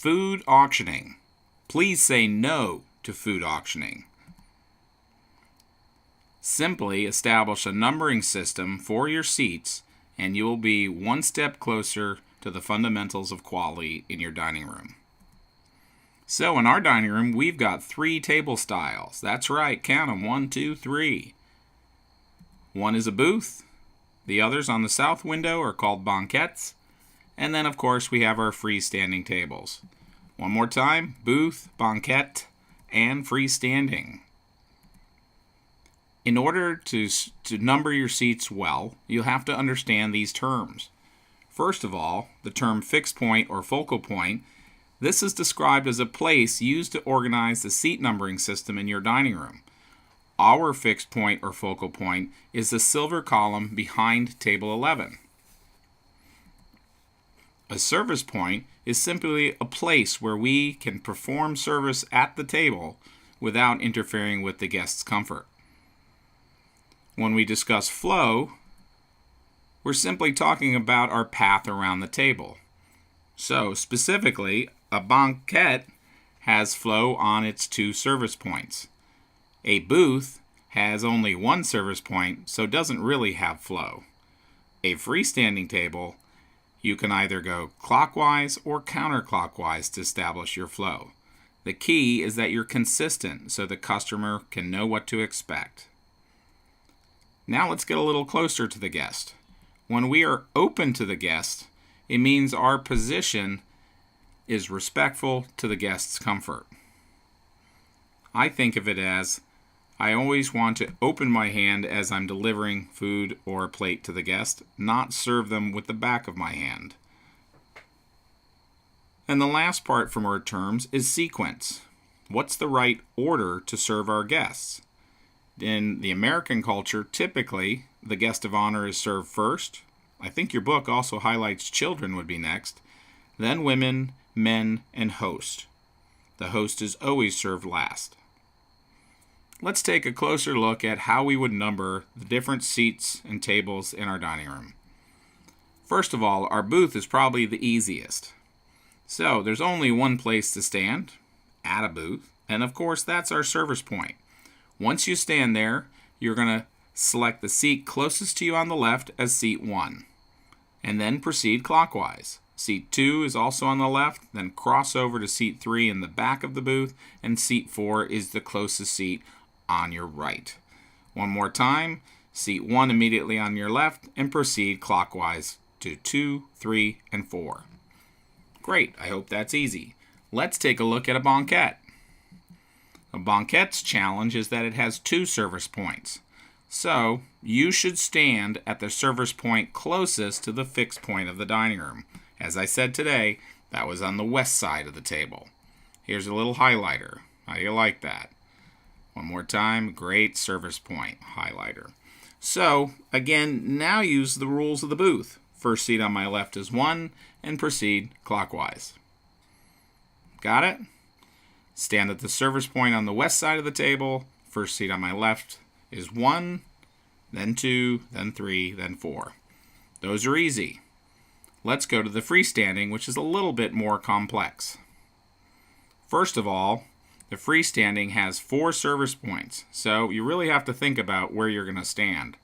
Food auctioning. Please say no to food auctioning. Simply establish a numbering system for your seats and you will be one step closer to the fundamentals of quality in your dining room. So in our dining room, we've got 3 table styles. That's right, count them, 1, 2, 3. One is a booth. The others on the south window are called banquettes. And then, of course, we have our freestanding tables. One more time, booth, banquette, and freestanding. In order to number your seats well, you'll have to understand these terms. First of all, the term fixed point or focal point. This is described as a place used to organize the seat numbering system in your dining room. Our fixed point or focal point is the silver column behind table 11. A service point is simply a place where we can perform service at the table without interfering with the guest's comfort. When we discuss flow, we're simply talking about our path around the table. So specifically, a banquette has flow on its 2 service points. A booth has only 1 service point, so doesn't really have flow. A freestanding table, you can either go clockwise or counterclockwise to establish your flow. The key is that you're consistent so the customer can know what to expect. Now let's get a little closer to the guest. When we are open to the guest, it means our position is respectful to the guest's comfort. I think of it as I always want to open my hand as I'm delivering food or a plate to the guest, not serve them with the back of my hand. And the last part from our terms is sequence. What's the right order to serve our guests? In the American culture, typically, the guest of honor is served first. I think your book also highlights children would be next. Then women, men, and host. The host is always served last. Let's take a closer look at how we would number the different seats and tables in our dining room. First of all, our booth is probably the easiest. So there's only one place to stand, at a booth, and of course that's our service point. Once you stand there, you're going to select the seat closest to you on the left as seat 1, and then proceed clockwise. Seat 2 is also on the left, then cross over to seat 3 in the back of the booth, and seat 4 is the closest seat on your right. One more time, seat 1 immediately on your left, and proceed clockwise to 2, 3, and 4. Great, I hope that's easy. Let's take a look at a banquette. A banquette's challenge is that it has 2 service points. So, you should stand at the service point closest to the fixed point of the dining room. As I said today, that was on the west side of the table. Here's a little highlighter. How do you like that? One more time, great service point, highlighter. So, again, now use the rules of the booth. First seat on my left is 1, and proceed clockwise. Got it? Stand at the service point on the west side of the table. First seat on my left is 1, then 2, then 3, then 4. Those are easy. Let's go to the freestanding, which is a little bit more complex. First of all, the freestanding has 4 service points, so you really have to think about where you're going to stand.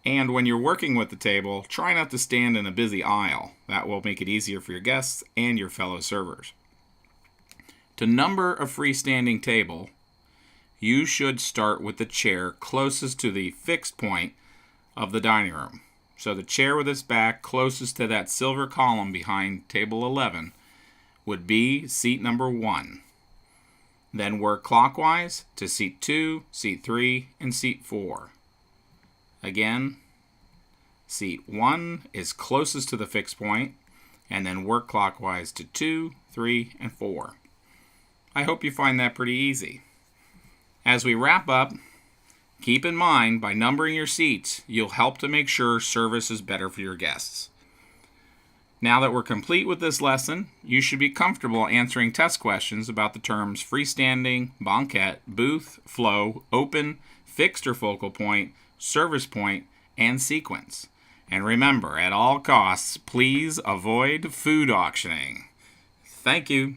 And when you're working with the table, try not to stand in a busy aisle. That will make it easier for your guests and your fellow servers. To number a freestanding table, you should start with the chair closest to the fixed point of the dining room. So the chair with its back closest to that silver column behind table 11 would be seat number 1. Then work clockwise to seat 2, seat 3, and seat 4. Again, seat 1 is closest to the fixed point, and then work clockwise to 2, 3, and 4. I hope you find that pretty easy. As we wrap up, keep in mind, by numbering your seats, you'll help to make sure service is better for your guests. Now that we're complete with this lesson, you should be comfortable answering test questions about the terms freestanding, banquette, booth, flow, open, fixed or focal point, service point, and sequence. And remember, at all costs, please avoid food auctioning. Thank you.